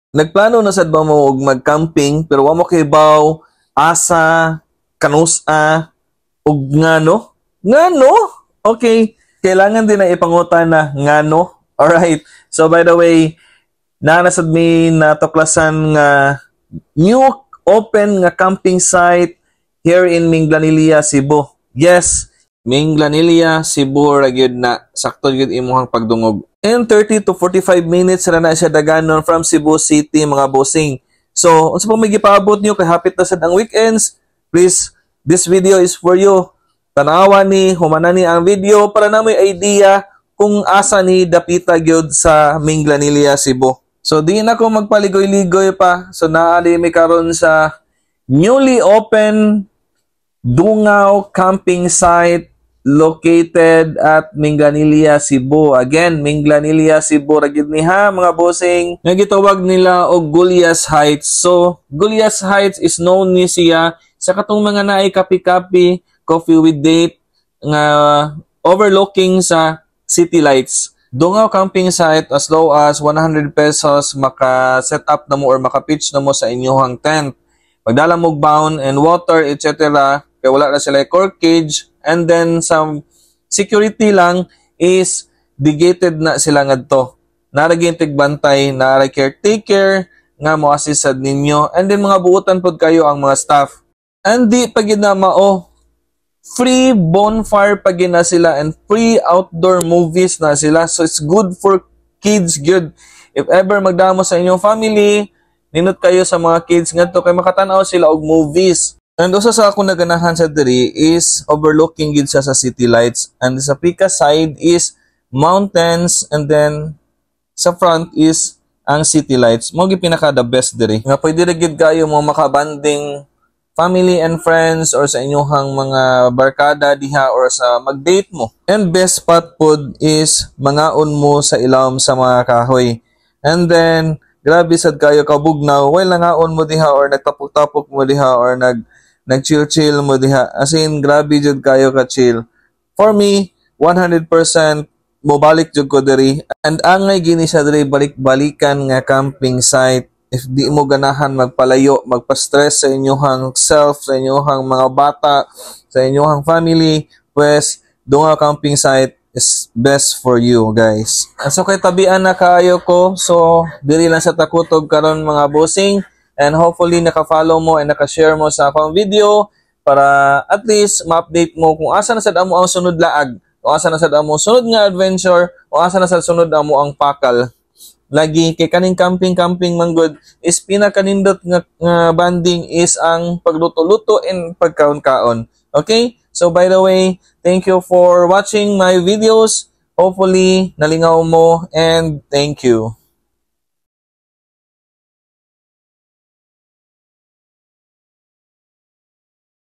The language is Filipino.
Nagplano na sad ba mo og mag-camping pero wa mo kay baw asa kanusa og ngano? Ngano? Okay, kailangan din na ipangutan na ngano. Alright. So by the way, nasad mi natuklasan nga new open nga camping site here in Minglanilla, Cebu. Yes, Minglanilla, Cebu ra gyud na sakto gyud imong pagdungog. In 30 to 45 minutes ra na siya daganon from Cebu City, mga bossing. So, unsa pang may gipaabot nyo kay hapit na sad ang weekends, please, this video is for you. Tanawa ni, humana ni ang video para na may idea kung asa ni dapita gyud sa Minglanilla, Cebu. So, di na ko magpaligoy-ligoy pa. So, naali mi karon sa newly open Dungaw camping site located at Minglanilla, Cebu. Again, Minglanilla, Cebu ra gyud ni ha, mga bossing. Nga gitawag nila og Gulyas Heights. So, Gulyas Heights is known ni siya sa katong mga naay kapi-kapi, coffee with date nga overlooking sa city lights. Dungaw camping site, as low as 100 pesos maka-set up na mo or maka-pitch na mo sa inyong tent. Pagdala mo bound and water, etc. Kaya wala na sila cork cage. And then, some security lang is digated na sila ngadto. Naraging tigbantay, narag caretaker, nga mo assist sad ninyo. And then, mga buutan pod kayo ang mga staff. And di pag na mao, free bonfire pag na sila and free outdoor movies na sila. So, it's good for kids, good. If ever magdamo sa inyong family, ninot kayo sa mga kids ngadto kay makatanaw sila og movies. And usa sa akong naganahan sa diri is overlooking gid siya sa city lights. And sa pika side is mountains and then sa front is ang city lights. Mo gi pinaka the best diri. Nga pwede ra gid kayo mo makabanding family and friends or sa inyong mga barkada diha or sa mag-date mo. And best spot pod is mangaon mo sa ilawom sa mga kahoy. And then grabe sad kayo kabugnaw, while nangaon mo diha or nagtapok-tapok mo diha or nag-chill-chill mo diha. As in, grabe jud kayo ka-chill. For me, 100% mobalik jud ko diri. And angay gini sa diri balik-balikan nga camping site. If di mo ganahan magpalayo, magpa-stress sa inyong self, sa inyong mga bata, sa inyong family, pues, Dungaw camping site is best for you, guys. So, kay tabian na kayo ko. So, diri lang sa takutog karon mga bossing. And hopefully, naka-follow mo and naka-share mo sa akong video para at least ma-update mo kung asa na sad amo ang sunod laag, kung asa na sad amo sunod nga adventure, kung asa na sad sunod amo ang pakal. Lagi, kay kaning camping manggod is pinakanindot nga banding is ang pagluto-luto and pagkaon-kaon. Okay? So, by the way, thank you for watching my videos. Hopefully, nalingaw mo and thank you.